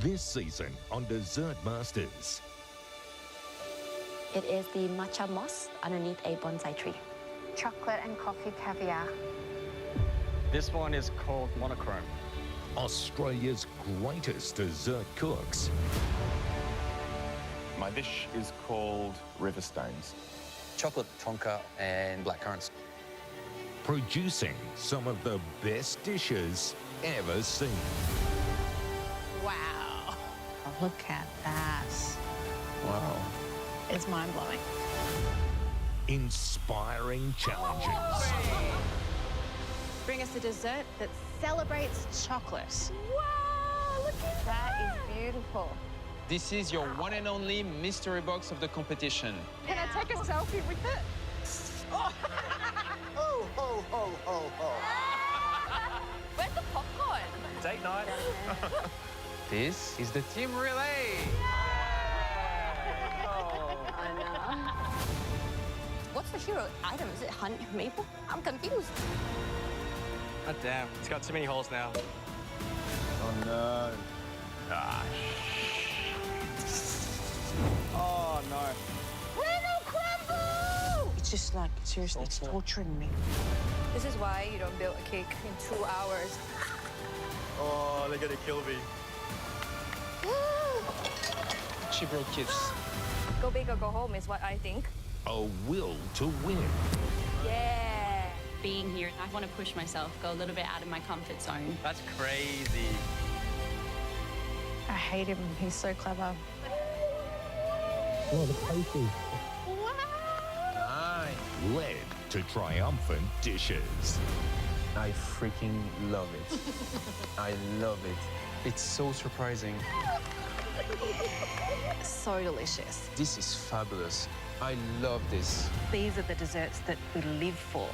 This season on Dessert Masters. It is the matcha moss underneath a bonsai tree. Chocolate and coffee caviar. This one is called monochrome. Australia's greatest dessert cooks. My dish is called river stones. Chocolate tonka and blackcurrants. Producing some of the best dishes ever seen. Wow. Look at that. Wow. It's mind-blowing. Inspiring challenges. Bring us a dessert that celebrates chocolate. Wow, look at that. That is beautiful. This is your one and only mystery box of the competition. Can I take a selfie with it? Oh, ho, ho, ho, ho. Where's the popcorn? Date night. This is the team relay. I know. What's the hero item? Is it honey maple? I'm confused. Oh, damn. It's got too many holes now. Oh, no. Oh, no. Reynold crumble! It's just like, seriously, it's torturing me. This is why you don't build a cake in 2 hours. Oh, they're gonna kill me. Chibro kiss. Go big or go home is what I think. A will to win. Yeah. Being here, I want to push myself, go a little bit out of my comfort zone. That's crazy. I hate him. He's so clever. Oh, the pastry. Nice. Led to triumphant dishes. I freaking love it. I love it. It's so surprising. So delicious. This is fabulous. I love this. These are the desserts that we live for.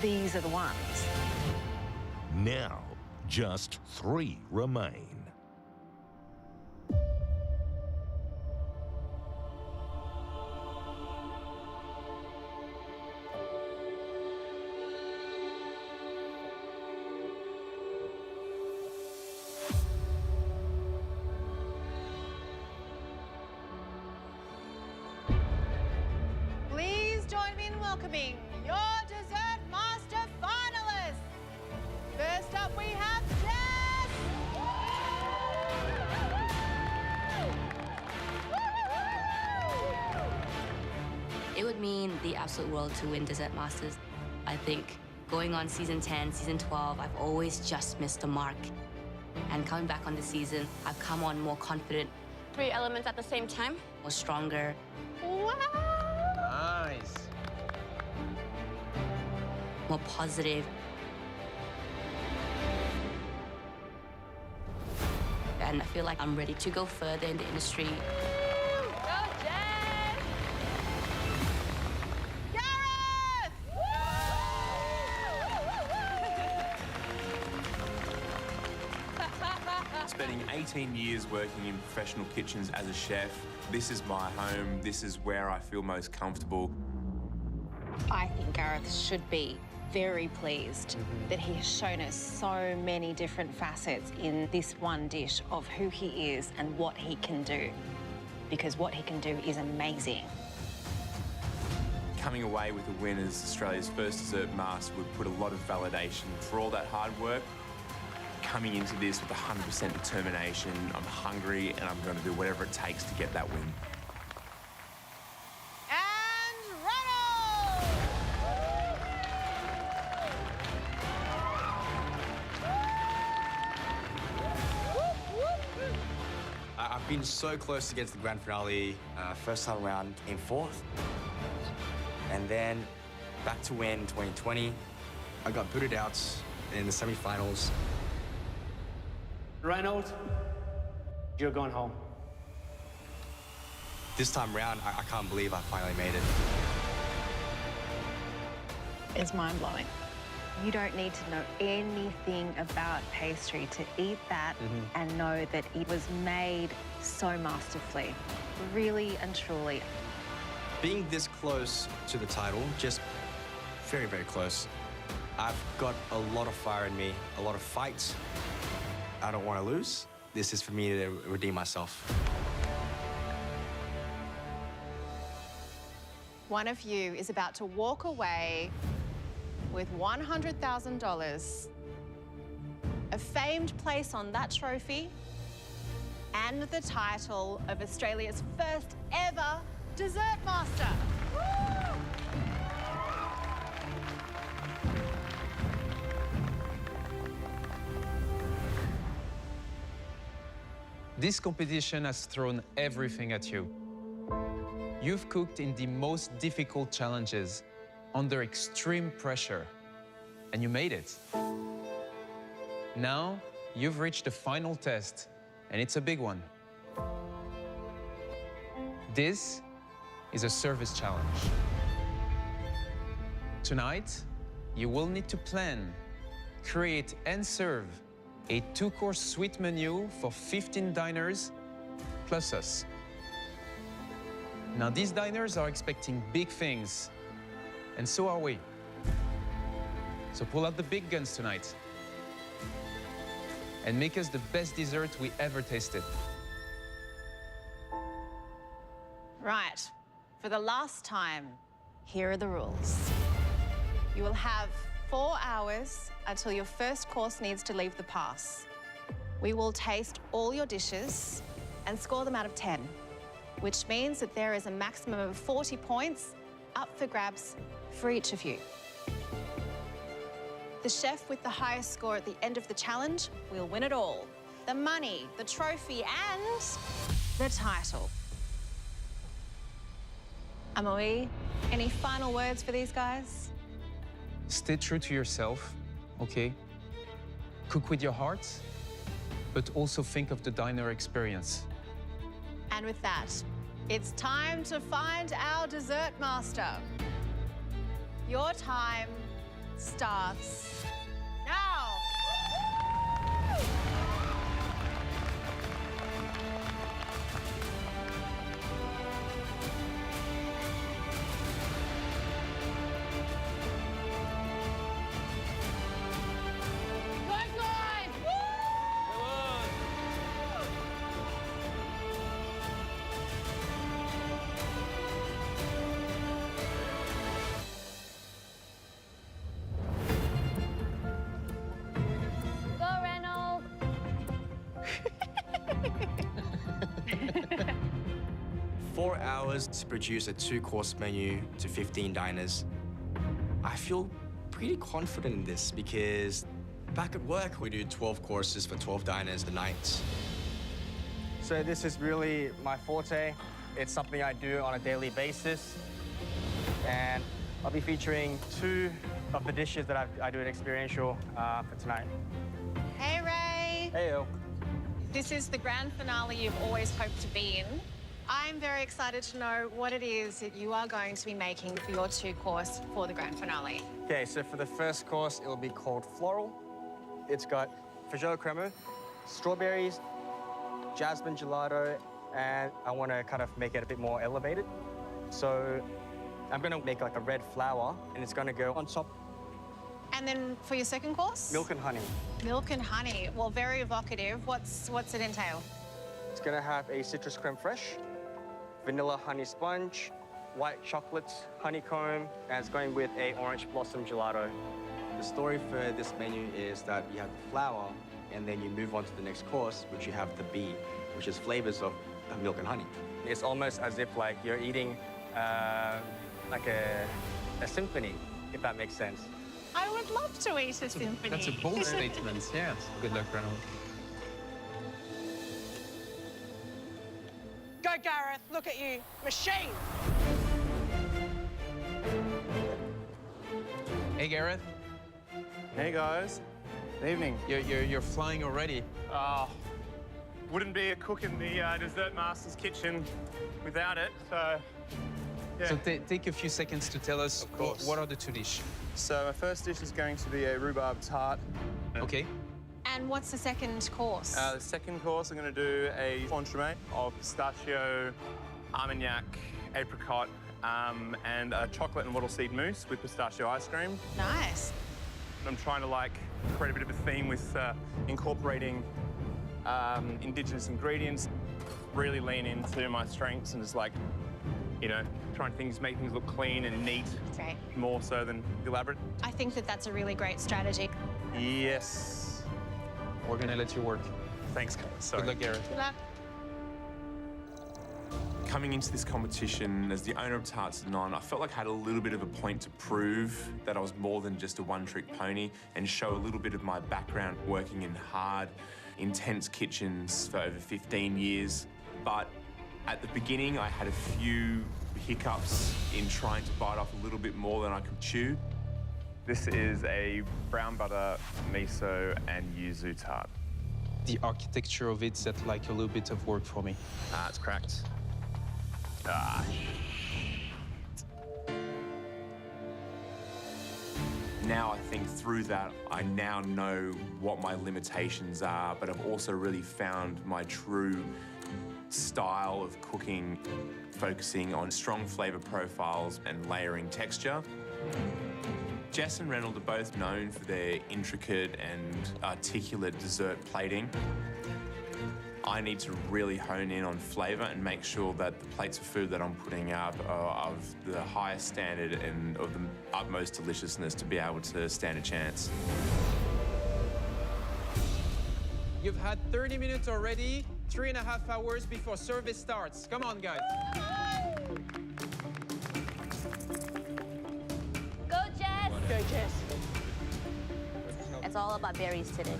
These are the ones. Now, just 3 remain. Please join me in welcoming your Dessert Master finalists. First up, we have Jess. It would mean the absolute world to win Dessert Masters. I think going on season 10, season 12, I've always just missed the mark. And coming back on the season, I've come on more confident. 3 elements at the same time. More stronger. Nice. More positive. And I feel like I'm ready to go further in the industry. Go, Jess! Gareth! Spending 18 years working in professional kitchens as a chef, this is my home. This is where I feel most comfortable. I think Gareth should be very pleased that he has shown us so many different facets in this one dish of who he is and what he can do. Because what he can do is amazing. Coming away with a win as Australia's first dessert master would put a lot of validation for all that hard work. Coming into this with 100% determination, I'm hungry and I'm going to do whatever it takes to get that win. And Reynold! I've been so close to get to the grand finale. First time around, came 4th. And then back to win 2020. I got booted out in the semi-finals. Reynold, you're going home. This time around, I can't believe I finally made it. It's mind-blowing. You don't need to know anything about pastry to eat that and know that it was made so masterfully. Really and truly. Being this close to the title, just very, very close. I've got a lot of fire in me, a lot of fight. I don't want to lose. This is for me to redeem myself. One of you is about to walk away with $100,000, a famed place on that trophy, and the title of Australia's first ever dessert master. Woo! This competition has thrown everything at you. You've cooked in the most difficult challenges, under extreme pressure, and you made it. Now, you've reached the final test, and it's a big one. This is a service challenge. Tonight, you will need to plan, create, and serve a 2-course sweet menu for 15 diners, plus us. Now, these diners are expecting big things, and so are we. So pull out the big guns tonight and make us the best dessert we ever tasted. Right, for the last time, here are the rules. You will have 4 hours until your first course needs to leave the pass. We will taste all your dishes and score them out of 10, which means that there is a maximum of 40 points up for grabs for each of you. The chef with the highest score at the end of the challenge will win it all. The money, the trophy, and the title. Amoy, any final words for these guys? Stay true to yourself, okay? Cook with your heart, but also think of the diner experience. And with that, it's time to find our dessert master. Your time starts now. Go, Reynold. 4 hours to produce a 2-course menu to 15 diners. I feel pretty confident in this because back at work, we do 12 courses for 12 diners a night. So this is really my forte. It's something I do on a daily basis. And I'll be featuring 2 of the dishes that I do an experiential for tonight. Hey, Ray. Heyo. This is the grand finale you've always hoped to be in. I'm very excited to know what it is that you are going to be making for your 2-course for the grand finale. Okay, so for the first course, it will be called Floral. It's got Peugeot crema, strawberries, jasmine gelato, and I want to kind of make it a bit more elevated. So I'm going to make like a red flower, and it's going to go on top. And then for your second course? Milk and honey. Milk and honey. Well, very evocative. What's it entail? It's going to have a citrus creme fraiche, vanilla honey sponge, white chocolate honeycomb, and it's going with a orange blossom gelato. The story for this menu is that you have the flour, and then you move on to the next course, which you have the bee, which is flavors of milk and honey. It's almost as if like you're eating like a symphony, if that makes sense. I would love to eat a symphony. That's a bold statement, yeah. Good luck, Reynold. Go, Gareth. Look at you. Machine. Hey, Gareth. Hey, guys. Good evening. You're flying already. Wouldn't be a cook in the dessert master's kitchen without it, so yeah. So take a few seconds to tell us what are the 2 dishes. So my first dish is going to be a rhubarb tart. Okay. And what's the second course? The second course, I'm going to do a entremet of pistachio, Armagnac, apricot, and a chocolate and wattleseed mousse with pistachio ice cream. Nice. I'm trying to like create a bit of a theme with incorporating indigenous ingredients, really lean into my strengths and just like, you know, trying to make things look clean and neat. Great. More so than elaborate. I think that that's a really great strategy. Yes. We're gonna let you work. Thanks, guys. Sorry. Good luck, Gareth. Good luck. Coming into this competition as the owner of Tarts and On, I felt like I had a little bit of a point to prove that I was more than just a one-trick pony and show a little bit of my background working in hard, intense kitchens for over 15 years. But at the beginning, I had a few hiccups in trying to bite off a little bit more than I could chew. This is a brown butter, miso, and yuzu tart. The architecture of it's at like a little bit of work for me. Ah, it's cracked. Ah. Now I think through that, I now know what my limitations are, but I've also really found my true style of cooking, focusing on strong flavor profiles and layering texture. Jess and Reynold are both known for their intricate and articulate dessert plating. I need to really hone in on flavor and make sure that the plates of food that I'm putting out are of the highest standard and of the utmost deliciousness to be able to stand a chance. You've had 30 minutes already, 3.5 hours before service starts. Come on, guys. Go, Jess! Go, Jess. It's all about berries today.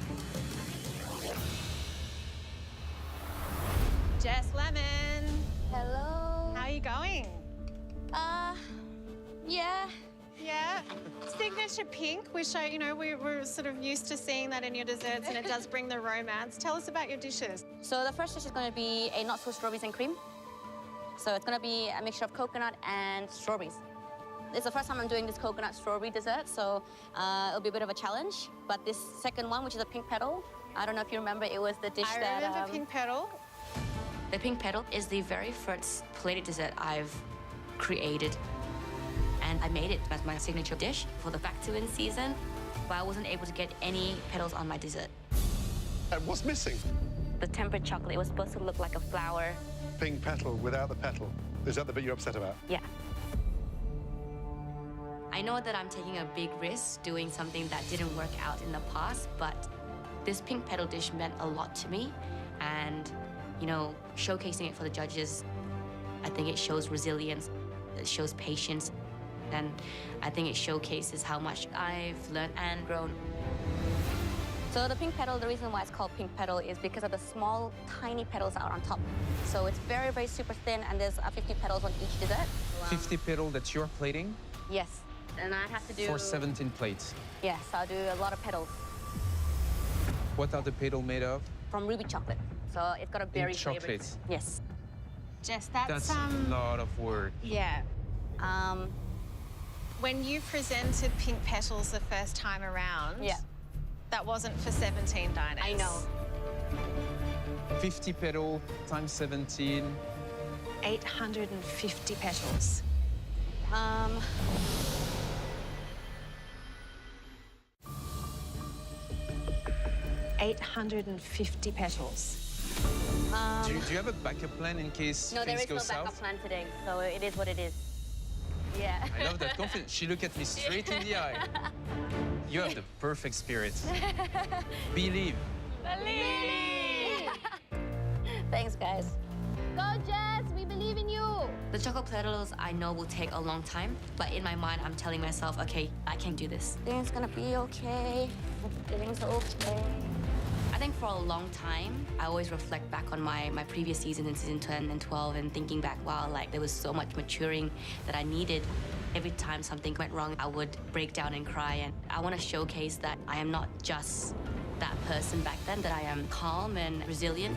Jess Lemon. Hello. How are you going? Yeah. Yeah. Signature pink. We show, you know, we're sort of used to seeing that in your desserts, and it does bring the romance. Tell us about your dishes. So the first dish is going to be a not so strawberries and cream. So it's going to be a mixture of coconut and strawberries. It's the first time I'm doing this coconut strawberry dessert, so it'll be a bit of a challenge. But this second one, which is a pink petal, I don't know if you remember, it was the dish I that... remember pink petal. The pink petal is the very first plated dessert I've created. And I made it as my signature dish for the back-to-win season, but I wasn't able to get any petals on my dessert. What's missing? The tempered chocolate, it was supposed to look like a flower. Pink petal without the petal. Is that the bit you're upset about? Yeah. I know that I'm taking a big risk doing something that didn't work out in the past, but this pink petal dish meant a lot to me. And, you know, showcasing it for the judges, I think it shows resilience, it shows patience, and I think it showcases how much I've learned and grown. So the pink petal, the reason why it's called pink petal is because of the small, tiny petals out on top. So it's very, very super thin, and there's 50 petals on each dessert. 50 petal that you're plating? Yes. And I have to do... For 17 plates. Yes, I'll do a lot of petals. What are the petals made of? From ruby chocolate. So it's got a berry flavor. Chocolates. Yes. Jess, That's a lot of work. Yeah. When you presented pink petals the first time around, yeah, that wasn't for 17 diners. I know. 50 petal times 17. 850 petals. 850 petals. Do you have a backup plan in case no, there things is go no backup south? plan today, so it is what it is. Yeah. I love that confidence. She looked at me straight in the eye. You have the perfect spirit. Believe. Believe! Thanks, guys. Go, Jess! We believe in you! The chocolate petals I know will take a long time, but in my mind, I'm telling myself, okay, I can do this. Everything's gonna be okay. Everything's okay. I think for a long time, I always reflect back on my previous season in season 10 and 12 and thinking back, wow, like there was so much maturing that I needed. Every time something went wrong, I would break down and cry. And I want to showcase that I am not just that person back then, that I am calm and resilient.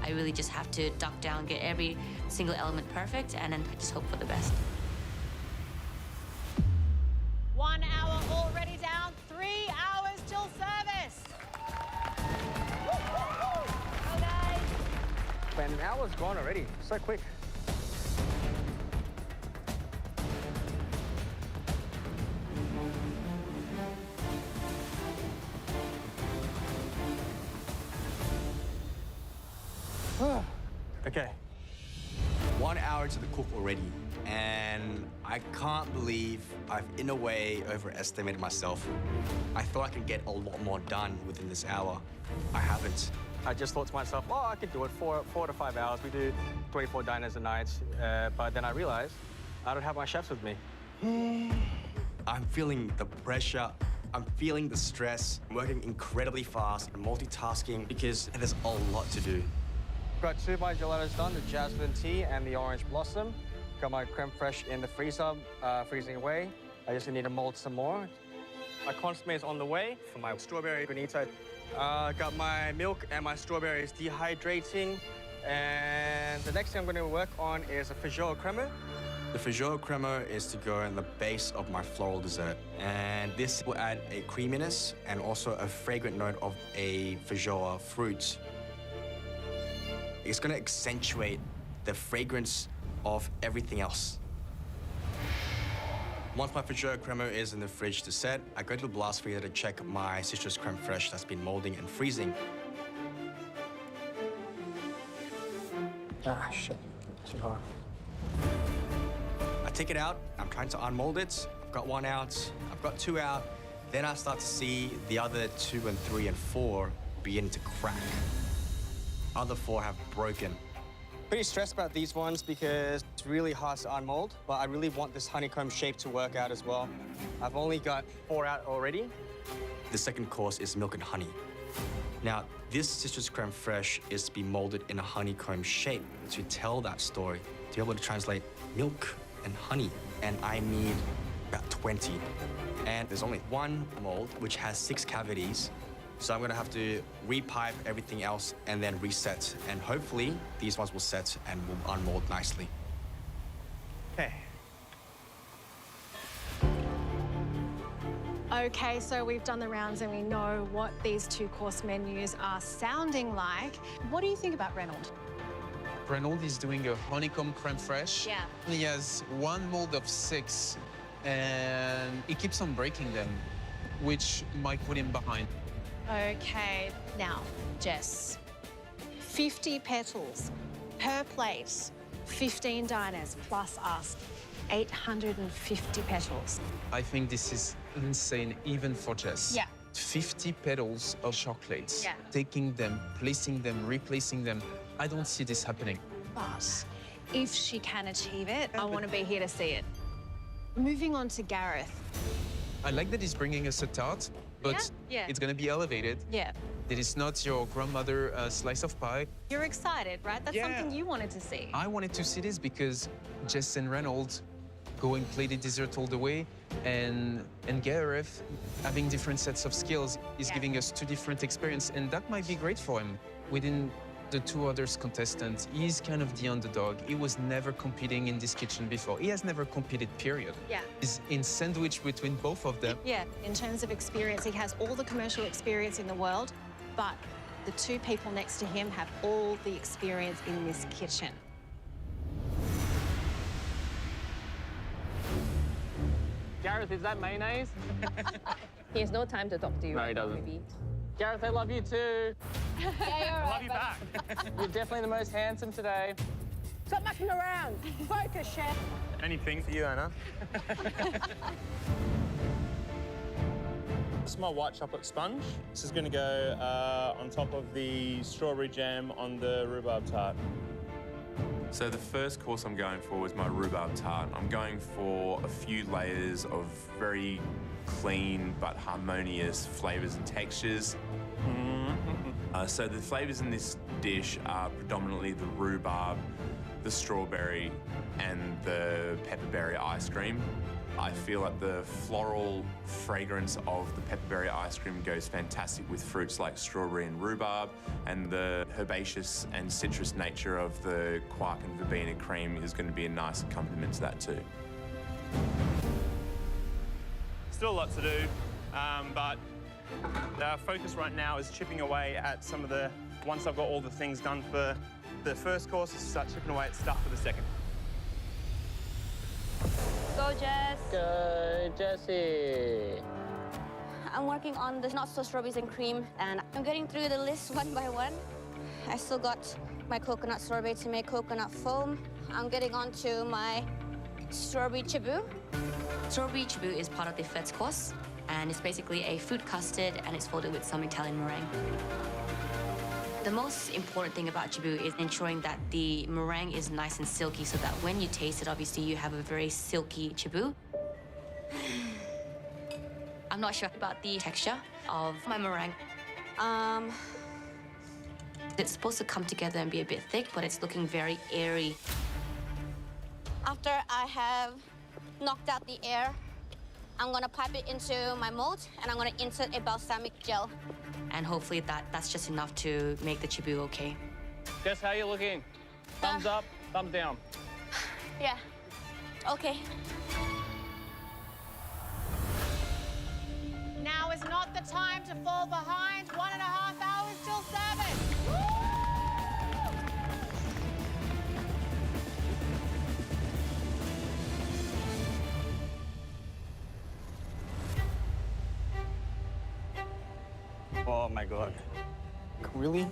I really just have to duck down, get every single element perfect, and then just hope for the best. 1 hour already down, 3 hours till service. Go, guys! Man, an hour's gone already. So quick. Okay. 1 hour to the cook already, and I can't believe I've, in a way, overestimated myself. I thought I could get a lot more done within this hour. I haven't. I just thought to myself, oh, I could do it 4 to 5 hours. We do 24 diners a night. But then I realized I don't have my chefs with me. I'm feeling the pressure. I'm feeling the stress. I'm working incredibly fast and multitasking because there's a lot to do. Got 2 of my gelatos done, the jasmine tea and the orange blossom. Got my creme fraiche in the freezer, freezing away. I just need to mold some more. My consommé is on the way for my strawberry bonito. Got my milk and my strawberries dehydrating. And the next thing I'm going to work on is a feijoa crema. The feijoa crema is to go in the base of my floral dessert. And this will add a creaminess and also a fragrant note of a feijoa fruit. It's going to accentuate the fragrance of everything else. Once my feijoa crema is in the fridge to set, I go to the blast freezer to check my citrus creme fraiche that's been molding and freezing. Ah, shit. Too hard. I take it out, I'm trying to unmold it. I've got 1 out, I've got 2 out. Then I start to see the other 2 and 3 and 4 begin to crack. Other 4 have broken. Pretty stressed about these ones because it's really hard to unmold, but I really want this honeycomb shape to work out as well. I've only got 4 out already. The second course is milk and honey. Now, this citrus creme fraiche is to be molded in a honeycomb shape to tell that story, to be able to translate milk and honey. And I need about 20. And there's only 1 mold, which has 6 cavities. So I'm gonna have to repipe everything else and then reset. And hopefully, these ones will set and will unmold nicely. Okay. Okay, so we've done the rounds and we know what these 2-course menus are sounding like. What do you think about Reynold? Reynold is doing a honeycomb creme fraiche. Yeah. He has 1 mold of 6, and he keeps on breaking them, which might put him behind. Okay, now, Jess, 50 petals per plate, 15 diners plus us, 850 petals. I think this is insane, even for Jess. Yeah. 50 petals of chocolates, Yeah. taking them, placing them, replacing them. I don't see this happening. But if she can achieve it, I want to be here to see it. Moving on to Gareth. I like that he's bringing us a tart, but Yeah. it's going to be elevated. Yeah. That is not your grandmother slice of pie. You're excited, right? That's something you wanted to see. I wanted to see this because Jess and Reynold going plated dessert all the way, and Gareth having different sets of skills is giving us 2 different experiences, and that might be great for him. Within the 2 others contestants, he's kind of the underdog. He was never competing in this kitchen before. He has never competed, period. Yeah. He's in sandwich between both of them. Yeah, in terms of experience, he has all the commercial experience in the world, but the 2 people next to him have all the experience in this kitchen. Gareth, is that mayonnaise? He has no time to talk to you. No, he doesn't. Maybe. Gareth, I love you too. Yeah, you're I right, love you back. You're definitely the most handsome today. Stop mucking around. Focus, chef. Anything for you, Anna. This is my white chocolate sponge. This is going to go on top of the strawberry jam on the rhubarb tart. So the first course I'm going for is my rhubarb tart. I'm going for a few layers of very clean but harmonious flavors and textures. So the flavors in this dish are predominantly the rhubarb, the strawberry, and the pepperberry ice cream. I feel like the floral fragrance of the pepperberry ice cream goes fantastic with fruits like strawberry and rhubarb, and the herbaceous and citrus nature of the quark and verbena cream is going to be a nice accompaniment to that too. Still a lot to do, but our focus right now is chipping away at some of the, once I've got all the things done for the first course, is start chipping away at stuff for the second. Go, Jess. Go, Jessie. I'm working on the not so strawberries and cream, and I'm getting through the list one by one. I still got my coconut sorbet to make coconut foam. I'm getting on to my strawberry chibu. Strawberry chibu is part of the first course, and it's basically a fruit custard, and it's folded with some Italian meringue. The most important thing about chibu is ensuring that the meringue is nice and silky so that when you taste it, obviously you have a very silky chibu. I'm not sure about the texture of my meringue. It's supposed to come together and be a bit thick, but it's looking very airy. After I have knocked out the air, I'm gonna pipe it into my mold and I'm gonna insert a balsamic gel. And hopefully that's just enough to make the chibu okay. Jess, how you looking? Thumbs up, thumbs down. Yeah, okay. Now is not the time to fall behind. 1.5 hours till service. Oh my God. Really?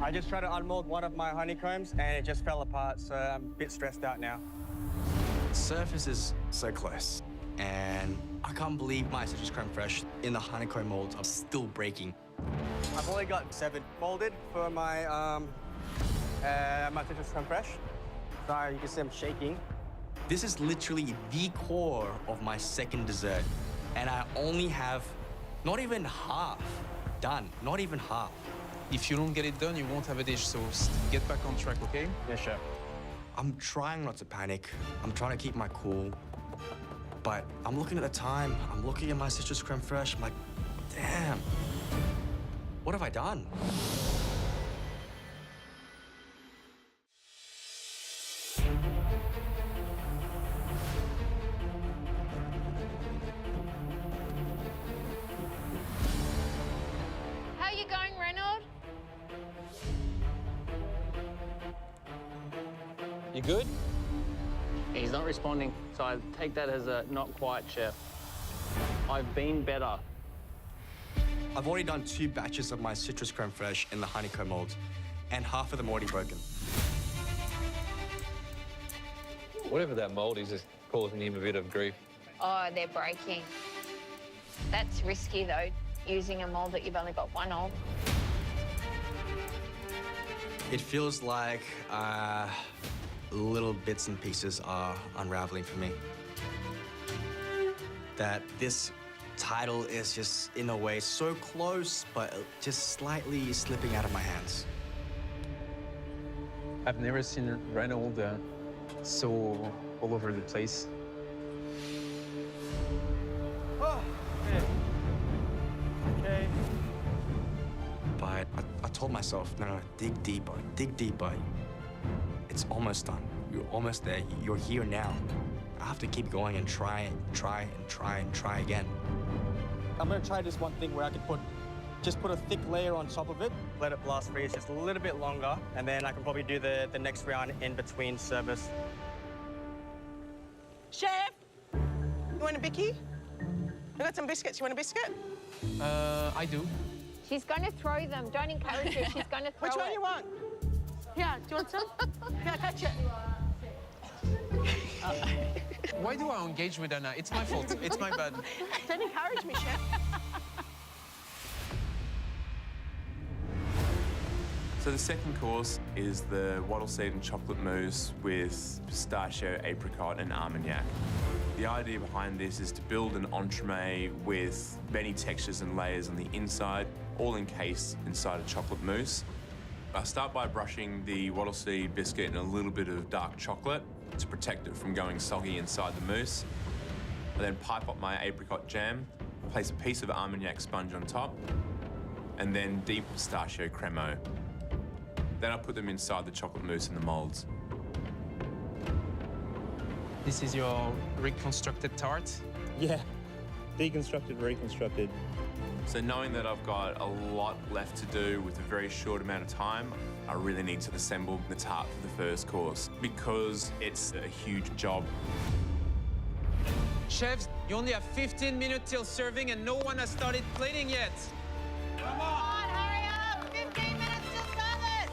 I just tried to unmold one of my honeycombs and it just fell apart, so I'm a bit stressed out now. The surface is so close, and I can't believe my citrus creme fraiche in the honeycomb molds are still breaking. I've only got 7 molded for my my citrus creme fraiche. Sorry, you can see I'm shaking. This is literally the core of my second dessert, and I only have not even half done, not even half. If you don't get it done, you won't have a dish, so get back on track, okay? Yeah, sure. I'm trying not to panic. I'm trying to keep my cool. But I'm looking at the time, I'm looking at my citrus creme fraiche, I'm like, damn, what have I done? How are you going, Reynold? You good? He's not responding, so I take that as a not quite, chef. I've been better. I've already done 2 batches of my citrus creme fraiche in the honeycomb molds, and half of them already broken. Whatever that mold is causing him a bit of grief. Oh, they're breaking. That's risky, though, using a mold that you've only got one of. It feels like little bits and pieces are unraveling for me. That this title is just, in a way, so close, but just slightly slipping out of my hands. I've never seen Reynold so all over the place. Oh, okay. Okay. But I told myself, no, dig deeper, dig deeper. It's almost done. You're almost there. You're here now. I have to keep going and try again. I'm gonna try this one thing where I can just put a thick layer on top of it, let it blast freeze just a little bit longer, and then I can probably do the next round in between service. Chef, you want a bicky? We got some biscuits. You want a biscuit? I do. She's going to throw them. Don't encourage her. She's going to throw Which one it. you want? Yeah, do you want some? Yeah, catch it. Why do I engage with Anna? It's my fault. It's my bad. Don't encourage me, chef. So the second course is the wattleseed and chocolate mousse with pistachio, apricot, and Armagnac. The idea behind this is to build an entremet with many textures and layers on the inside, all encased inside a chocolate mousse. I start by brushing the wattleseed biscuit in a little bit of dark chocolate to protect it from going soggy inside the mousse. I then pipe up my apricot jam, place a piece of Armagnac sponge on top, and then deep pistachio cremo. Then I put them inside the chocolate mousse in the molds. This is your reconstructed tart? Yeah, deconstructed, reconstructed. So knowing that I've got a lot left to do with a very short amount of time, I really need to assemble the tart for the first course because it's a huge job. Chefs, you only have 15 minutes till serving and no one has started plating yet. Come on, hurry up! 15 minutes till service!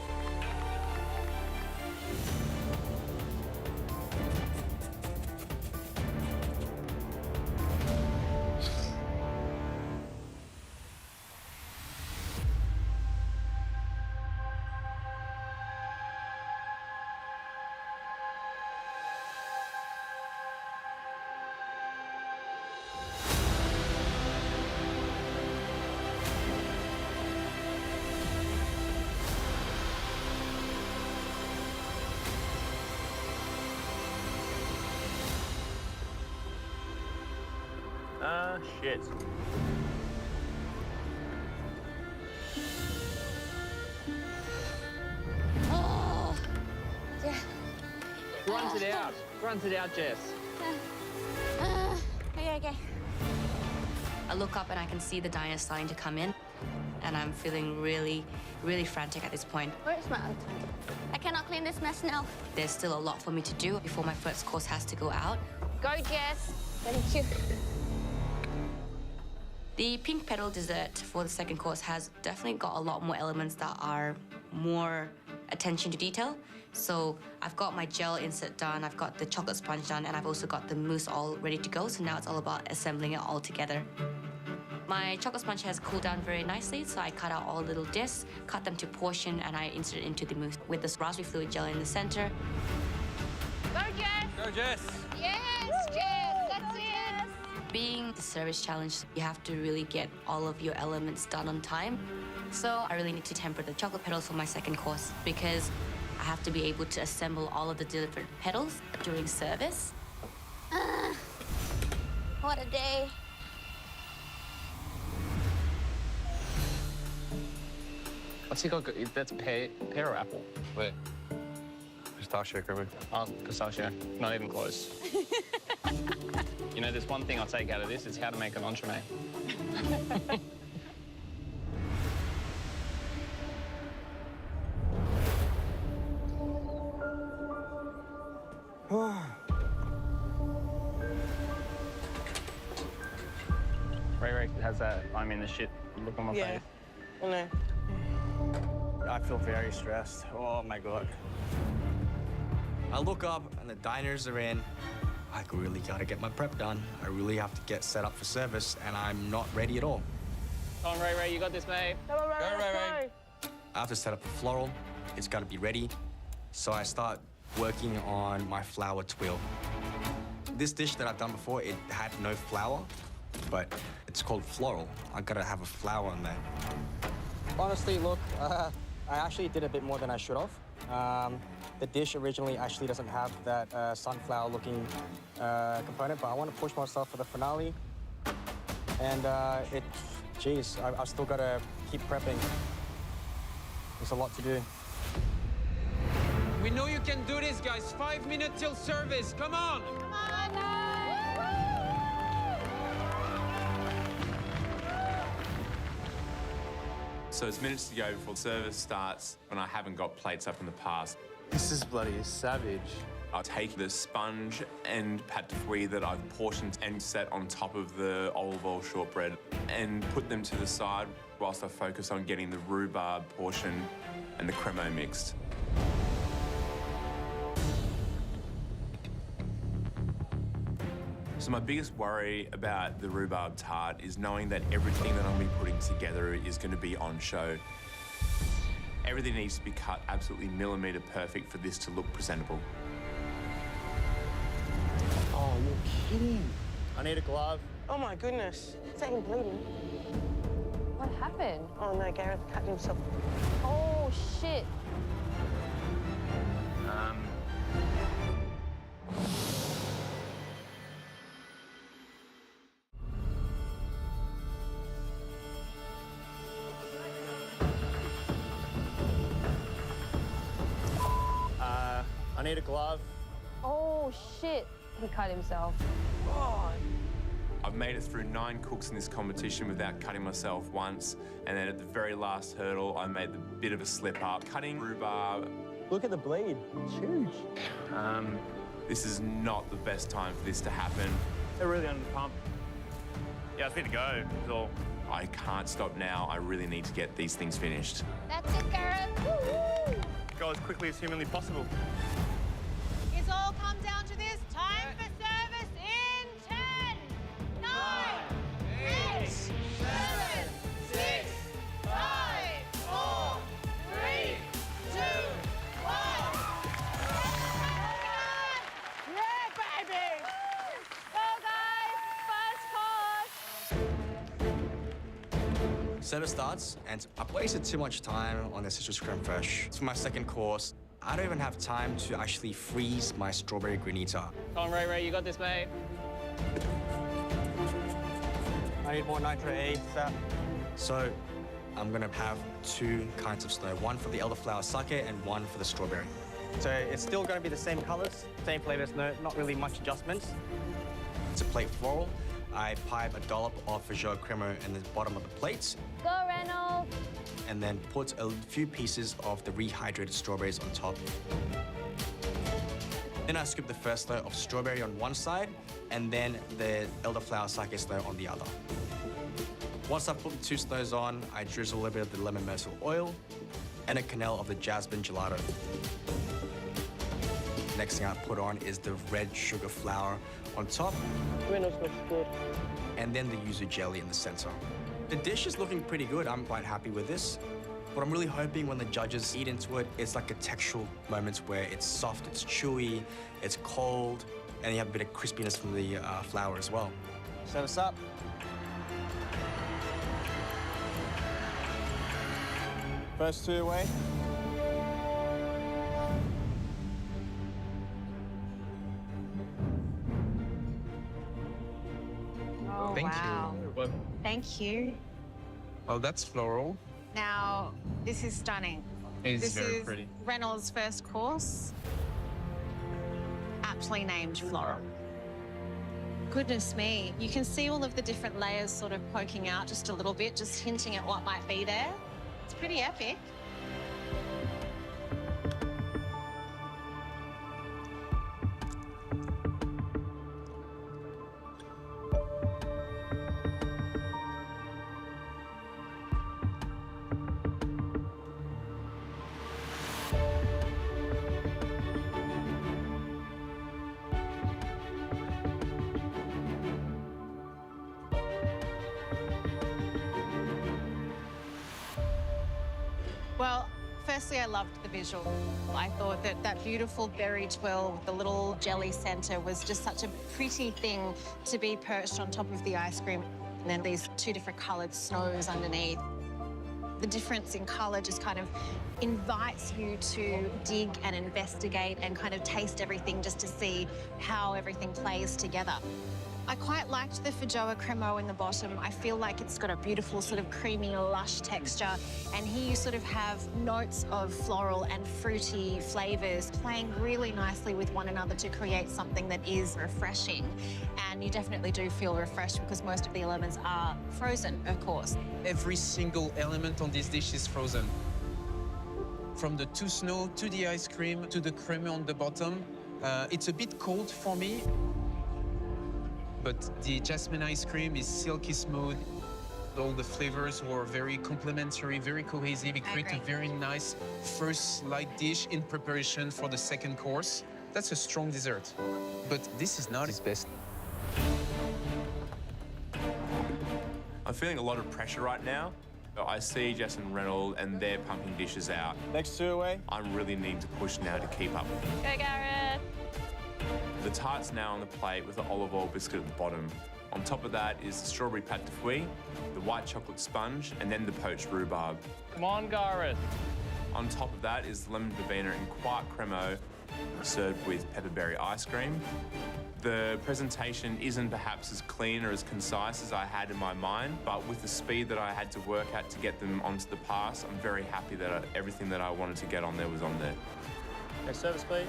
Shit. Oh, yeah. Grunt it out. Grunt it out, Jess. Okay. I look up and I can see the diners starting to come in, and I'm feeling really, really frantic at this point. Where's my other time? I cannot clean this mess now. There's still a lot for me to do before my first course has to go out. Go, Jess. Thank you. The pink petal dessert for the second course has definitely got a lot more elements that are more attention to detail. So I've got my gel insert done, I've got the chocolate sponge done, and I've also got the mousse all ready to go. So now it's all about assembling it all together. My chocolate sponge has cooled down very nicely, so I cut out all little discs, cut them to portion, and I insert it into the mousse with this raspberry fluid gel in the center. Go, Jess. Go, Jess. Yes, Jess. That's it. Being the service challenge, you have to really get all of your elements done on time. So I really need to temper the chocolate petals for my second course because I have to be able to assemble all of the different petals during service. What a day. What's he got? That's pear or apple? Where? Pistachio creamer. Oh, pistachio. Not even close. You know, there's one thing I'll take out of this, it's how to make an entremet. Ray has that I'm in the shit look on my face. I know. I feel very stressed. Oh my God. I look up and the diners are in. I really gotta get my prep done. I really have to get set up for service and I'm not ready at all. Come on, Ray, you got this, mate. Go, Ray. I have to set up the floral. It's got to be ready. So I start working on my flour twill. This dish that I've done before, it had no flour, but it's called floral. I got to have a flour in there. Honestly, look, I actually did a bit more than I should have. The dish originally actually doesn't have that sunflower-looking component, but I want to push myself for the finale. And geez, I've still got to keep prepping. There's a lot to do. We know you can do this, guys. 5 minutes till service. Come on! Come on, guys. So it's minutes to go before service starts, and I haven't got plates up in the past. This is bloody savage. I'll take the sponge and pâte de fruits that I've portioned and set on top of the olive oil shortbread and put them to the side whilst I focus on getting the rhubarb portion and the cremo mixed. So my biggest worry about the rhubarb tart is knowing that everything that I'm going to be putting together is going to be on show. Everything needs to be cut absolutely millimetre perfect for this to look presentable. Oh, you're kidding. I need a glove. Oh, my goodness. It's even bleeding. What happened? Oh, no, Gareth cut himself. Oh, shit. I need a glove. Oh, shit. He cut himself. Oh. I've made it through 9 cooks in this competition without cutting myself once, and then at the very last hurdle, I made a bit of a slip up. Cutting rhubarb. Look at the blade. It's huge. This is not the best time for this to happen. They're really under the pump. Yeah, it's fit to go. It's all I can't stop now. I really need to get these things finished. That's it, Gareth. Woo-hoo! Go as quickly as humanly possible. It's all come down to this. Time for service in 10, 9, 8, 7, 6, 5, 4, 3, 2, 1. Yeah, baby! Go, guys! First course. Service starts, and I've wasted too much time on the citrus creme fraiche. For my second course, I don't even have time to actually freeze my strawberry granita. Come on, Ray, you got this, mate. I need more nitrate ASAP. So I'm gonna have two kinds of snow, one for the elderflower sake and one for the strawberry. So it's still going to be the same colors, same flavors, not really much adjustments. To plate floral, I pipe a dollop of Fajot cremo in the bottom of the plate, Go, Reynold. and then put a few pieces of the rehydrated strawberries on top. Then I scoop the first layer of strawberry on one side, and then the elderflower sake snow on the other. Once I've put the two snows on, I drizzle a little bit of the lemon myrtle oil and a cannel of the jasmine gelato. Next thing I put on is the red sugar flour on top. Reynolds looks good. And then the yuzu jelly in the center. The dish is looking pretty good. I'm quite happy with this. What I'm really hoping when the judges eat into it, it's like a textural moment where it's soft, it's chewy, it's cold, and you have a bit of crispiness from the flour as well. Service up. First two away. Oh, Thank wow. you. Thank you. Well, that's floral. Now, this is stunning. It's This very is pretty. Reynolds' first course, aptly named Floral. Goodness me, you can see all of the different layers sort of poking out just a little bit, just hinting at what might be there. It's pretty epic. Well, firstly, I loved the visual. I thought that that beautiful berry twirl with the little jelly center was just such a pretty thing to be perched on top of the ice cream. And then these two different colored snows underneath. The difference in color just kind of invites you to dig and investigate and kind of taste everything just to see how everything plays together. I quite liked the Fajot cremo in the bottom. I feel like it's got a beautiful sort of creamy, lush texture. And here you sort of have notes of floral and fruity flavors playing really nicely with one another to create something that is refreshing. And you definitely do feel refreshed because most of the elements are frozen, of course. Every single element on this dish is frozen. From the two snow to the ice cream to the creme on the bottom. It's a bit cold for me, but the jasmine ice cream is silky smooth. All the flavors were very complementary, very cohesive. It creates a very nice first light dish in preparation for the second course. That's a strong dessert, but this is not its best. I'm feeling a lot of pressure right now. I see Jess and Reynold and they're pumping dishes out. Next two away. I'm really needing to push now to keep up. Go, Gareth. The tart's now on the plate with the olive oil biscuit at the bottom. On top of that is the strawberry pâte de fruits, the white chocolate sponge, and then the poached rhubarb. Come on, Gareth. On top of that is the lemon verbena and quark cremo served with pepperberry ice cream. The presentation isn't perhaps as clean or as concise as I had in my mind, but with the speed that I had to work at to get them onto the pass, I'm very happy that everything that I wanted to get on there was on there. Next service, please.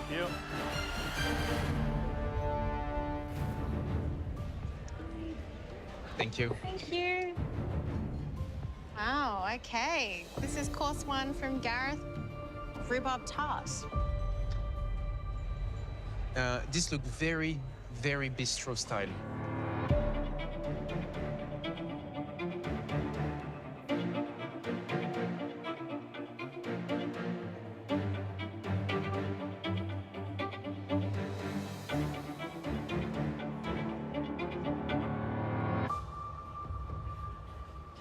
Thank you. Thank you. Thank you. Wow, okay. This is course one from Gareth, rhubarb tart. This looks very, very bistro style.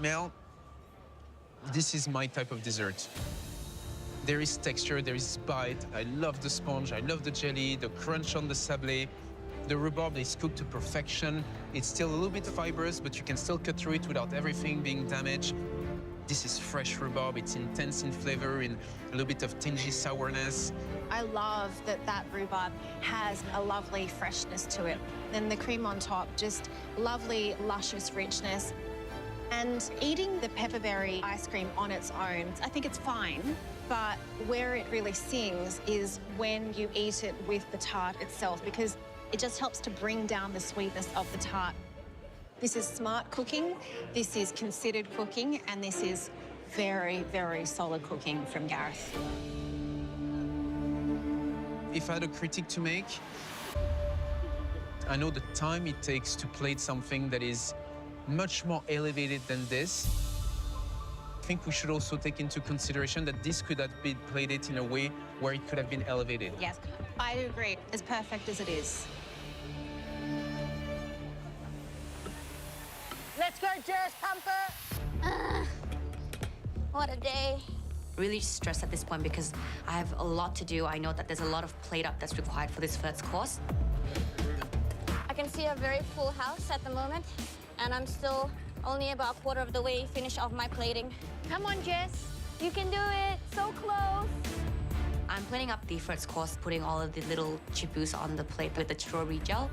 Mel, this is my type of dessert. There is texture, there is bite. I love the sponge, I love the jelly, the crunch on the sablé. The rhubarb is cooked to perfection. It's still a little bit fibrous, but you can still cut through it without everything being damaged. This is fresh rhubarb. It's intense in flavor, in a little bit of tingy sourness. I love that that rhubarb has a lovely freshness to it. Then the cream on top, just lovely, luscious richness. And eating the pepperberry ice cream on its own, I think it's fine. But where it really sings is when you eat it with the tart itself, because it just helps to bring down the sweetness of the tart. This is smart cooking, this is considered cooking, and this is very, very solid cooking from Gareth. If I had a critique to make, I know the time it takes to plate something that is much more elevated than this. I think we should also take into consideration that this could have been plated in a way where it could have been elevated. Yes, I agree, as perfect as it is. Let's go, Jess, pumper. What a day. Really stressed at this point because I have a lot to do. I know that there's a lot of plate up that's required for this first course. I can see a very full house at the moment, and I'm still only about a quarter of the way finished off my plating. Come on, Jess. You can do it. So close. I'm plating up the first course, putting all of the little chipus on the plate with the strawberry gel.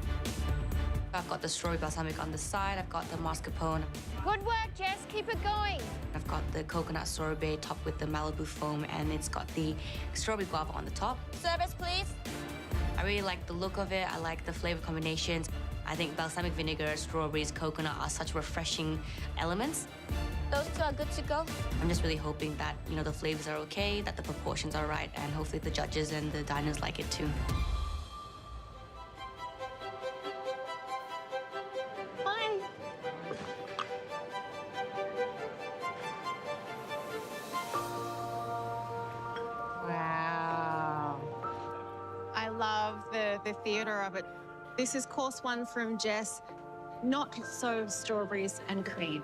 I've got the strawberry balsamic on the side. I've got the mascarpone. Good work, Jess. Keep it going. I've got the coconut sorbet topped with the Malibu foam, and it's got the strawberry guava on the top. Service, please. I really like the look of it. I like the flavor combinations. I think balsamic vinegar, strawberries, coconut are such refreshing elements. Those two are good to go. I'm just really hoping that, you know, the flavors are okay, that the proportions are right, and hopefully the judges and the diners like it too. Fine. Wow. I love the theatre of it. This is course one from Jess. Not so strawberries and cream.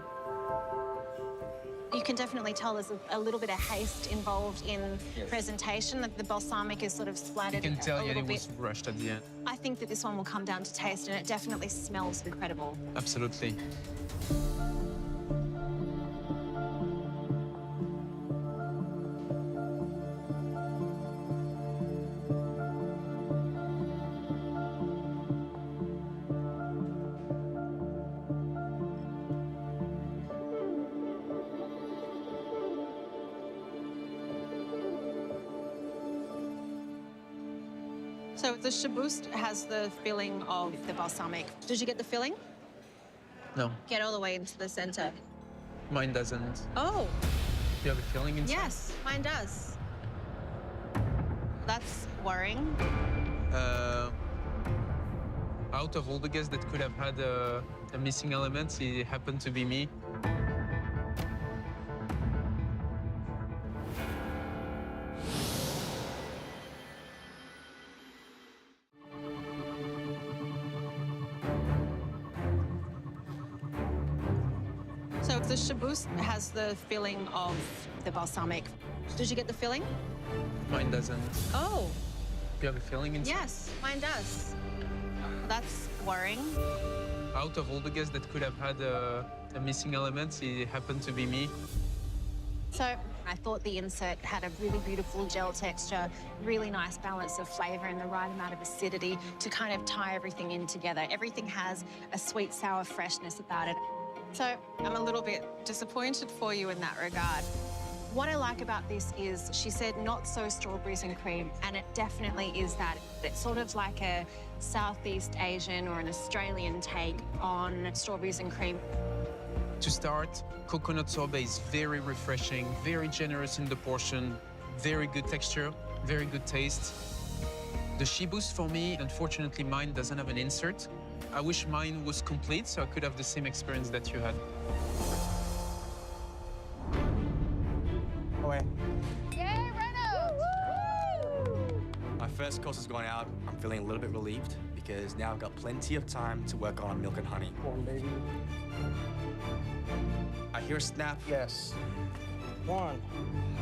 You can definitely tell there's a little bit of haste involved in presentation. That the balsamic is sort of splattered. You can tell, a yeah, little it was bit. rushed at the end. I think that this one will come down to taste, and it definitely smells incredible. Absolutely. So the chabouste has the filling of the balsamic. Did you get the filling? No, Get all the way into the center. mine doesn't. Oh, You have a feeling inside? yes, mine does. That's worrying. Out of all the guests that could have had a missing element, it happened to be me. So the chabouste has the filling of the balsamic. Did you get the filling? Mine doesn't. Oh, You have a feeling inside? yes, mine does. That's worrying. Out of all the guests that could have had a missing element, it happened to be me. So I thought the insert had a really beautiful gel texture, really nice balance of flavour and the right amount of acidity to kind of tie everything in together. Everything has a sweet, sour freshness about it. So I'm a little bit disappointed for you in that regard. What I like about this is she said not so strawberries and cream, and it definitely is that. It's sort of like a Southeast Asian or an Australian take on strawberries and cream. To start, coconut sorbet is very refreshing, very generous in the portion, very good texture, very good taste. The chabouste for me, unfortunately mine doesn't have an insert. I wish mine was complete so I could have the same experience that you had. Away. Yay, Reynold! My first course has gone out. I'm feeling a little bit relieved because now I've got plenty of time to work on milk and honey. Come on, baby. I hear a snap. Yes. One.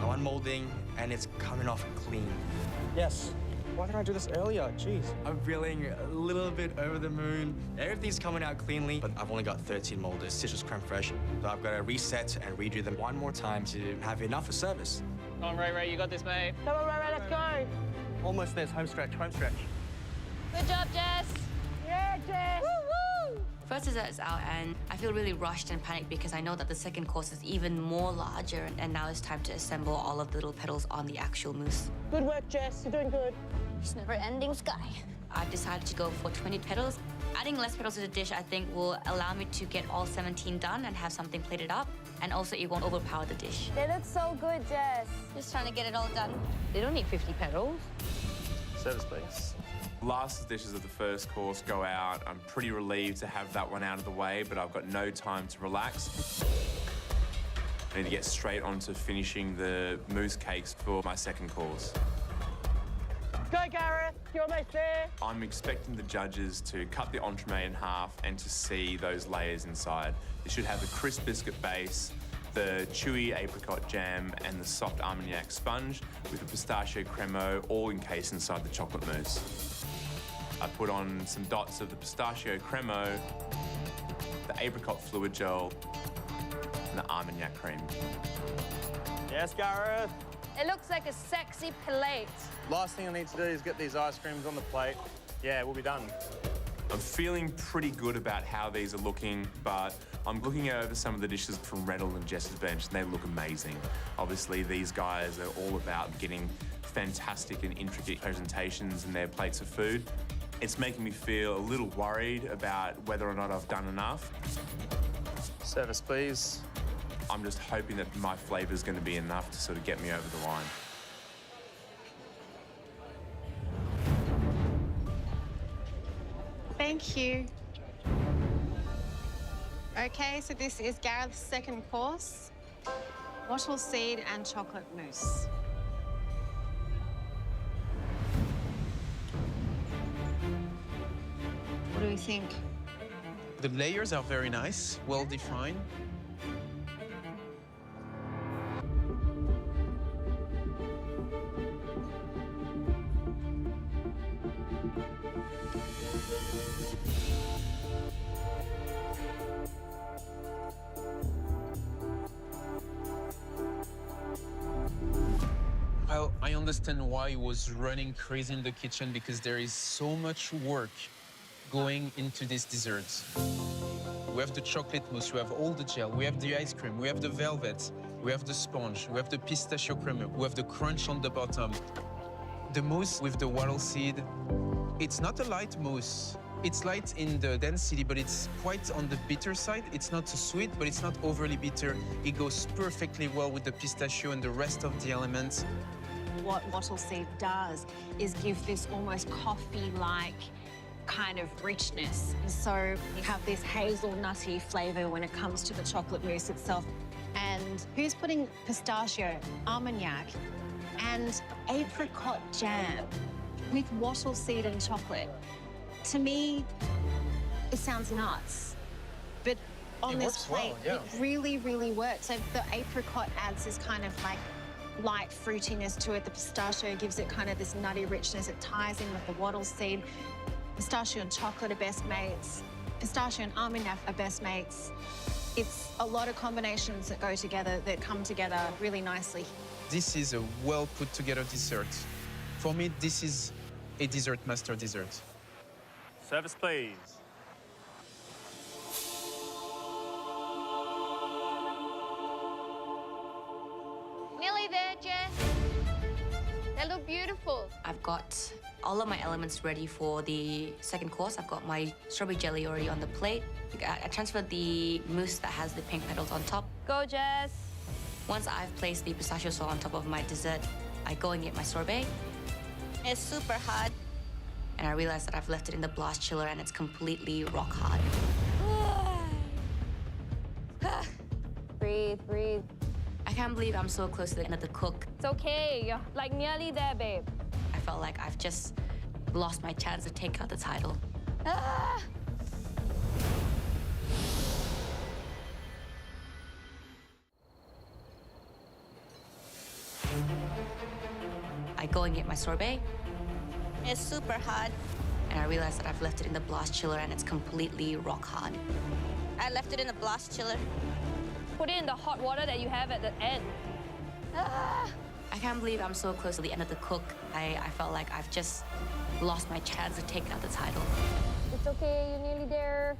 One molding, and it's coming off clean. Yes. Why didn't I do this earlier? Jeez. I'm feeling a little bit over the moon. Everything's coming out cleanly, but I've only got 13 molders, citrus creme fraiche. So I've got to reset and redo them one more time to have enough for service. Come on, Ray, you got this, mate. Come on, Ray, let's go. Almost there. Home stretch, home stretch. Good job, Jess. Yeah, Jess. Woo! First dessert is out, and I feel really rushed and panicked because I know that the second course is even more larger, and now it's time to assemble all of the little petals on the actual mousse. Good work, Jess. You're doing good. It's never-ending sky. I've decided to go for 20 petals. Adding less petals to the dish, I think, will allow me to get all 17 done and have something plated up, and also it won't overpower the dish. They look so good, Jess. Just trying to get it all done. They don't need 50 petals. Service, please. Last dishes of the first course go out. I'm pretty relieved to have that one out of the way, but I've got no time to relax. I need to get straight on to finishing the mousse cakes for my second course. Go, Gareth. You're almost there. I'm expecting the judges to cut the entremet in half and to see those layers inside. It should have the crisp biscuit base, the chewy apricot jam, and the soft Armagnac sponge with the pistachio cremo all encased inside the chocolate mousse. I put on some dots of the pistachio cremo, the apricot fluid gel, and the Armagnac cream. Yes, Gareth. It looks like a sexy plate. Last thing I need to do is get these ice creams on the plate. Yeah, we'll be done. I'm feeling pretty good about how these are looking, but I'm looking over some of the dishes from Reynold and Jess's bench, and they look amazing. Obviously, these guys are all about getting fantastic and intricate presentations in their plates of food. It's making me feel a little worried about whether or not I've done enough. Service, please. I'm just hoping that my flavour's going to be enough to sort of get me over the line. Thank you. Okay, so this is Gareth's second course. Wattleseed and chocolate mousse. What do we think? The layers are very nice, well defined. Well, I understand why he was running crazy in the kitchen, because there is so much work going into this dessert. We have the chocolate mousse, we have all the gel, we have the ice cream, we have the velvet, we have the sponge, we have the pistachio cream, we have the crunch on the bottom. The mousse with the wattle seed, it's not a light mousse. It's light in the density, but it's quite on the bitter side. It's not too sweet, but it's not overly bitter. It goes perfectly well with the pistachio and the rest of the elements. What wattleseed does is give this almost coffee-like kind of richness. So you have this hazelnutty flavour when it comes to the chocolate mousse itself. And who's putting pistachio, Armagnac, and apricot jam with wattleseed and chocolate? To me, it sounds nuts. But on this plate, it really, really works. So the apricot adds this kind of like light fruitiness to it. The pistachio gives it kind of this nutty richness. It ties in with the wattle seed. Pistachio and chocolate are best mates. Pistachio and Armagnac are best mates. It's a lot of combinations that go together, that come together really nicely. This is a well put together dessert. For me, this is a dessert master dessert. Service, please. Nearly there, Jess. They look beautiful. I've got all of my elements ready for the second course. I've got my strawberry jelly already on the plate. I transferred the mousse that has the pink petals on top. Go, Jess. Once I've placed the pistachio sauce on top of my dessert, I go and get my sorbet. It's super hard. And I realized that I've left it in the blast chiller and it's completely rock hard. Breathe, breathe. I can't believe I'm so close to the end of the cook. It's okay. You're like nearly there, babe. I felt like I've just lost my chance to take out the title. Ah! I go and get my sorbet, It's super hard. and I realize that I've left it in the blast chiller and it's completely rock hard. I left it in the blast chiller. Put it in the hot water that you have at the end. Ah! I can't believe I'm so close to the end of the cook. I felt like I've just lost my chance of taking out the title. It's okay, you're nearly there.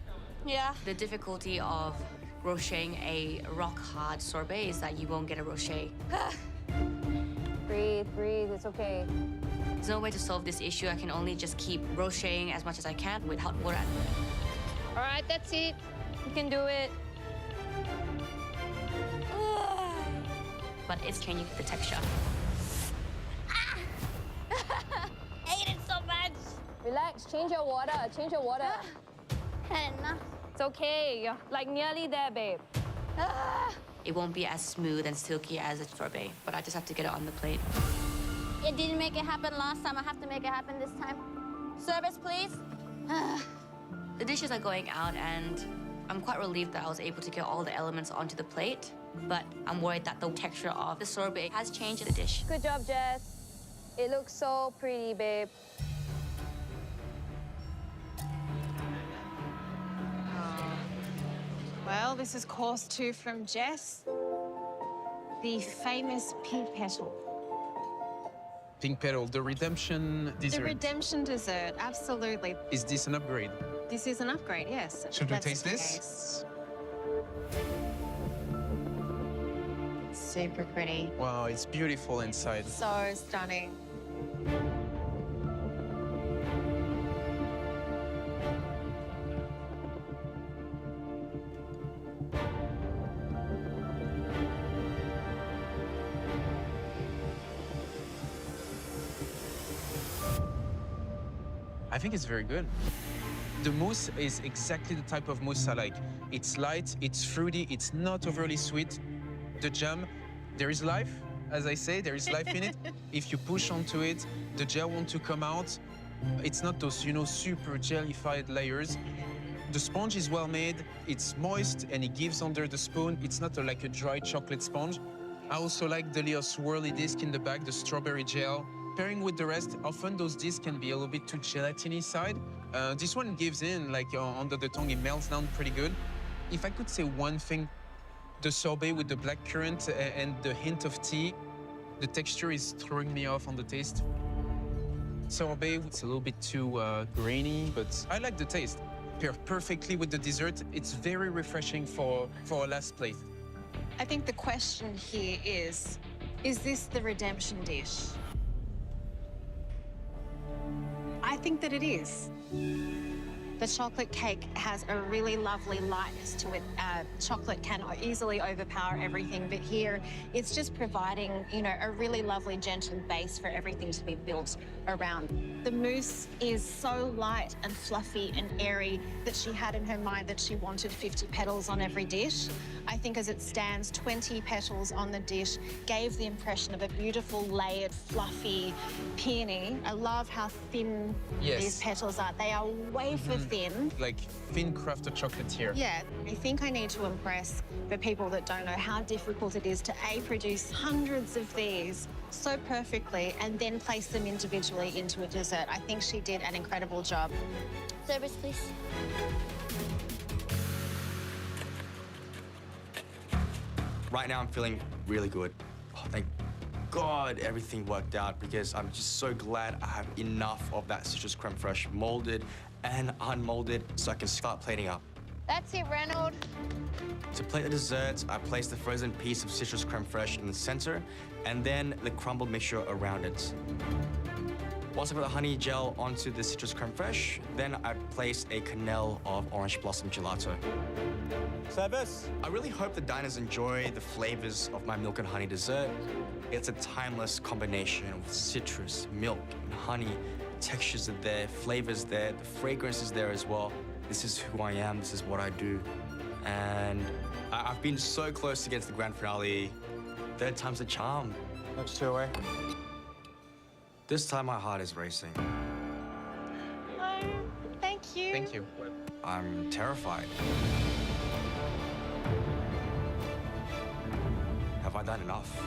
Yeah. The difficulty of roching a rock-hard sorbet is that you won't get a rocher. Breathe, breathe, it's okay. There's no way to solve this issue. I can only just keep roching as much as I can with hot water. All right, that's it. You can do it. But it's changing the texture. I hate it so much. Relax, change your water, change your water. Had enough. It's okay, you're like nearly there, babe. It won't be as smooth and silky as a sorbet, but I just have to get it on the plate. It didn't make it happen last time. I have to make it happen this time. Service, please. The dishes are going out, and I'm quite relieved that I was able to get all the elements onto the plate, but I'm worried that the texture of the sorbet has changed in the dish. Good job, Jess. It looks so pretty, babe. Well, this is course 2 from Jess. The famous pink petal. Pink Petal, the redemption dessert. The redemption dessert, absolutely. Is this an upgrade? This is an upgrade, yes. Should we That's taste the this? case. Super pretty. Wow, it's beautiful inside. So stunning. I think it's very good. The mousse is exactly the type of mousse I like. It's light, it's fruity, it's not overly sweet. The jam, there is life, as I say, there is life in it. If you push onto it, the gel wants to come out. It's not those, you know, super jellified layers. The sponge is well made, it's moist, and it gives under the spoon. It's not like a dry chocolate sponge. I also like the little swirly disc in the back, the strawberry gel. Pairing with the rest, often those discs can be a little bit too gelatiny side. This one gives in, like under the tongue, it melts down pretty good. If I could say one thing, the sorbet with the blackcurrant and the hint of tea, the texture is throwing me off on the taste. Sorbet, it's a little bit too grainy, but I like the taste. Paired perfectly with the dessert, it's very refreshing for a last plate. I think the question here is this the redemption dish? I think that it is. The chocolate cake has a really lovely lightness to it. Chocolate can easily overpower everything, but here it's just providing, you know, a really lovely gentle base for everything to be built around. The mousse is so light and fluffy and airy that she had in her mind that she wanted 50 petals on every dish. I think as it stands, 20 petals on the dish gave the impression of a beautiful, layered, fluffy peony. I love how thin these petals are. They are wafer thin. Like thin crafted chocolate here. Yeah, I think I need to impress the people that don't know how difficult it is to produce hundreds of these so perfectly and then place them individually into a dessert. I think she did an incredible job. Service, please. Right now, I'm feeling really good. Oh, thank God everything worked out because I'm just so glad I have enough of that citrus creme fraiche molded and unmolded so I can start plating up. That's it, Reynold. To plate the desserts, I place the frozen piece of citrus creme fraiche in the center and then the crumbled mixture around it. Once I put the honey gel onto the citrus creme fraiche, then I place a quenelle of orange blossom gelato. Service. I really hope the diners enjoy the flavors of my milk and honey dessert. It's a timeless combination of citrus, milk, and honey. Textures are there, flavors there, the fragrance is there as well. This is who I am, this is what I do. And I've been so close to get to the grand finale. Third time's the charm. That's 2 away. This time my heart is racing. Oh, thank Thank you. Thank you. I'm terrified. Have I done enough?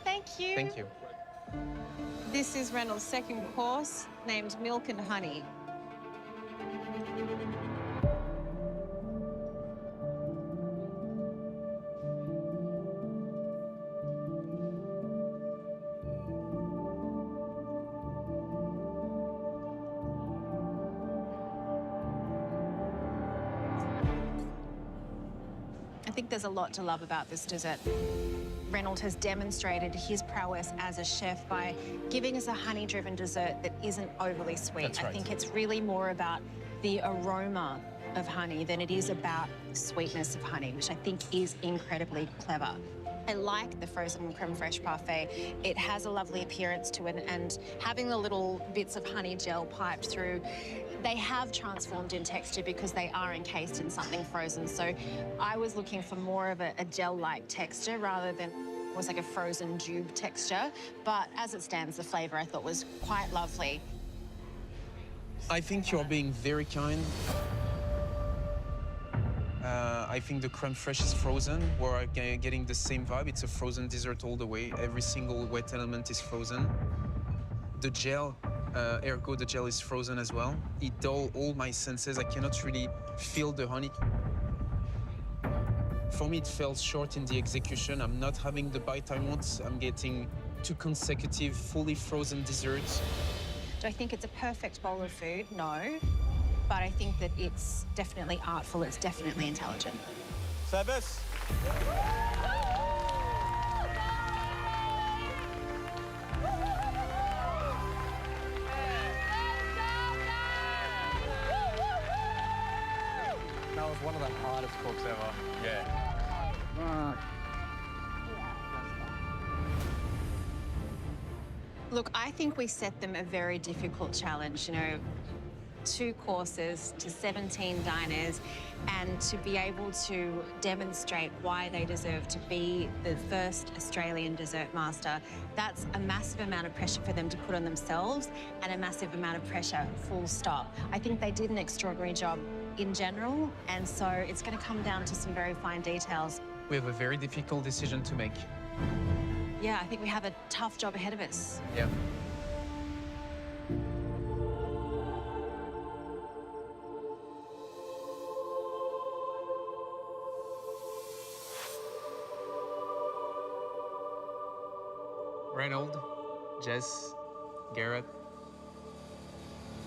Thank you. Thank you. This is Reynold's second course, named Milk and Honey. I think there's a lot to love about this dessert. Reynold has demonstrated his prowess as a chef by giving us a honey-driven dessert that isn't overly sweet. That's right. I think it's really more about the aroma of honey than it is about the sweetness of honey, which I think is incredibly clever. I like the frozen creme fraiche parfait. It has a lovely appearance to it, and having the little bits of honey gel piped through, they have transformed in texture because they are encased in something frozen. So I was looking for more of a gel-like texture rather than was like a frozen tube texture. But as it stands, the flavour I thought was quite lovely. I think you're being very kind. I think the creme fraiche is frozen. We're getting the same vibe. It's a frozen dessert all the way. Every single wet element is frozen. The gel, ergo the gel is frozen as well. It dulled all my senses. I cannot really feel the honey. For me, it fell short in the execution. I'm not having the bite I want. I'm getting 2 consecutive fully frozen desserts. Do I think it's a perfect bowl of food? No. But I think that it's definitely artful, it's definitely intelligent. Service. That was one of the hardest cooks ever. Yeah. Look, I think we set them a very difficult challenge, you know, 2 courses to 17 diners, and to be able to demonstrate why they deserve to be the first Australian dessert master. That's a massive amount of pressure for them to put on themselves, and a massive amount of pressure, full stop. I think they did an extraordinary job in general, and so it's going to come down to some very fine details. We have a very difficult decision to make. Yeah, I think we have a tough job ahead of us. Yeah. Reynold, Jess, Gareth,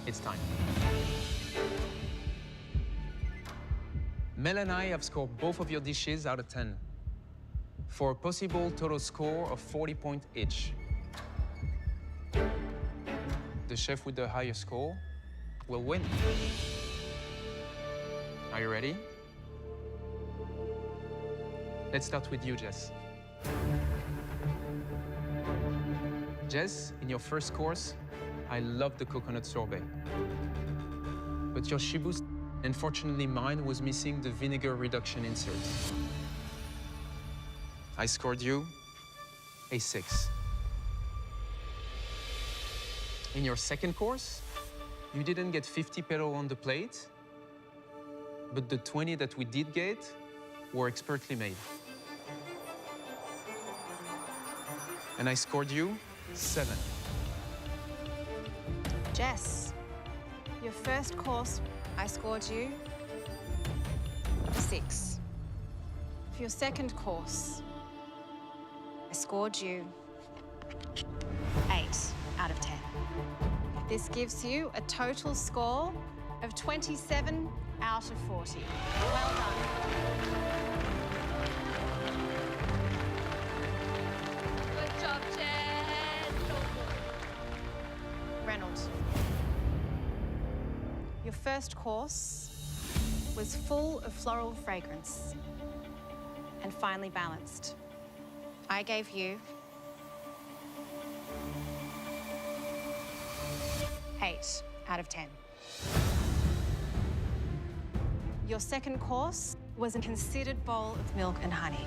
it's time. Mel and I have scored both of your dishes out of 10 for a possible total score of 40 points each. The chef with the higher score will win. Are you ready? Let's start with you, Jess. Jess, in your first course, I love the coconut sorbet. But your shibus, unfortunately mine, was missing the vinegar reduction insert. I scored you a 6. In your second course, you didn't get 50 petal on the plate, but the 20 that we did get were expertly made. And I scored you 7. Jess, your first course, I scored you 6. For your second course, I scored you 8 out of 10. This gives you a total score of 27 out of 40. Well done. Good job, Jess. Reynold, your first course was full of floral fragrance and finely balanced. I gave you 8 out of 10. Your second course was a considered bowl of milk and honey.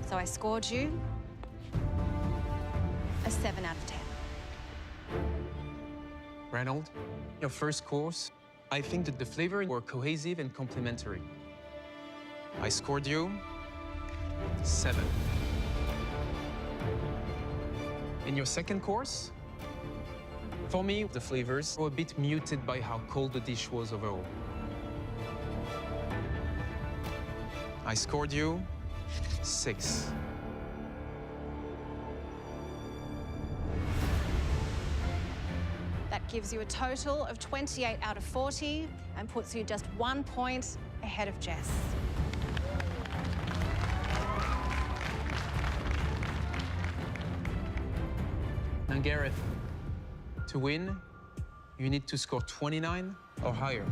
So I scored you a 7 out of 10. Reynold, your first course, I think that the flavors were cohesive and complementary. I scored you 7. In your second course, for me, the flavors were a bit muted by how cold the dish was overall. I scored you 6. That gives you a total of 28 out of 40 and puts you just 1 point ahead of Jess. Now, Gareth, to win, you need to score 29 or higher.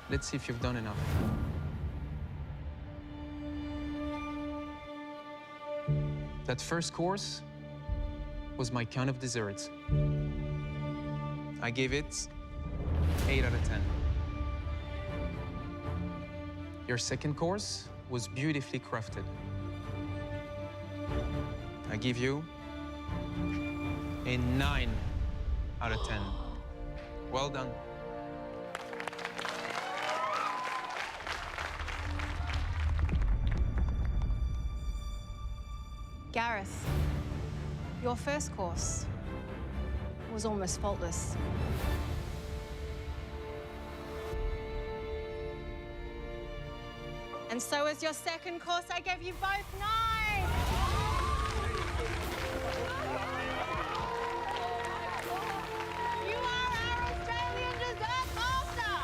Let's see if you've done enough. That first course was my count of desserts. I gave it 8 out of 10. Your second course was beautifully crafted. I give you a 9 out of 10. Well done. Gareth, your first course was almost faultless. And so as your second course, I gave you both 9. You are our Australian dessert master.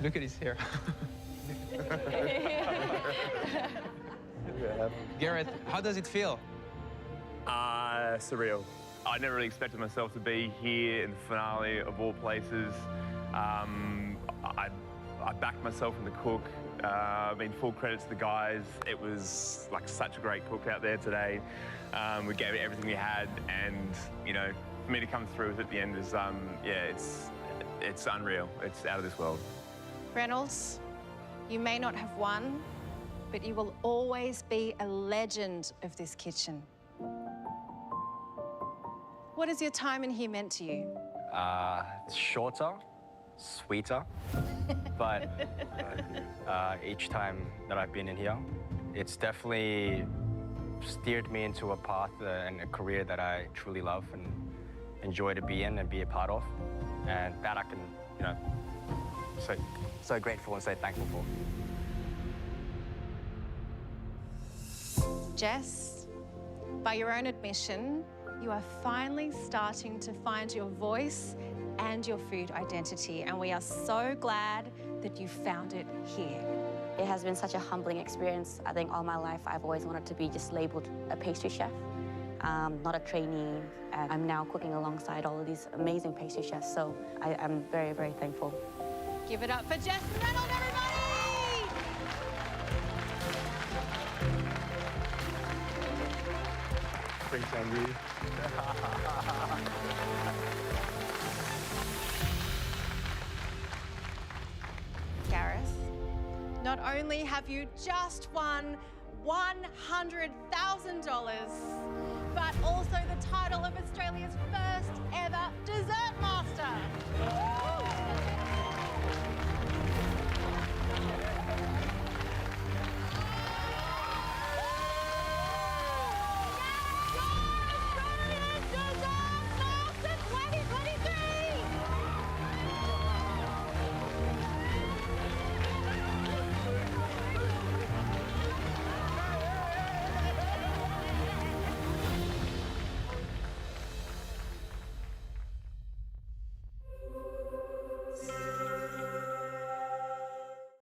Look at his hair. Gareth, how does it feel? Surreal. I never really expected myself to be here in the finale of all places. I backed myself in the cook. I mean, full credit to the guys. It was like such a great cook out there today. We gave it everything we had, and you know, for me to come through with it at the end is, yeah, it's unreal. It's out of this world. Reynolds, you may not have won, but you will always be a legend of this kitchen. What has your time in here meant to you? Shorter, sweeter, but each time that I've been in here, it's definitely steered me into a path and a career that I truly love and enjoy to be in and be a part of, and that I can, you know, so grateful and so thankful for. Jess, by your own admission, you are finally starting to find your voice and your food identity, and we are so glad that you found it here. It has been such a humbling experience. I think all my life I've always wanted to be just labeled a pastry chef, not a trainee. And I'm now cooking alongside all of these amazing pastry chefs, so I'm very, very thankful. Give it up for Jess and Reynold, everybody! Thanks, Andrew. Gareth, not only have you just won $100,000, but also the title of Australia's first ever dessert master.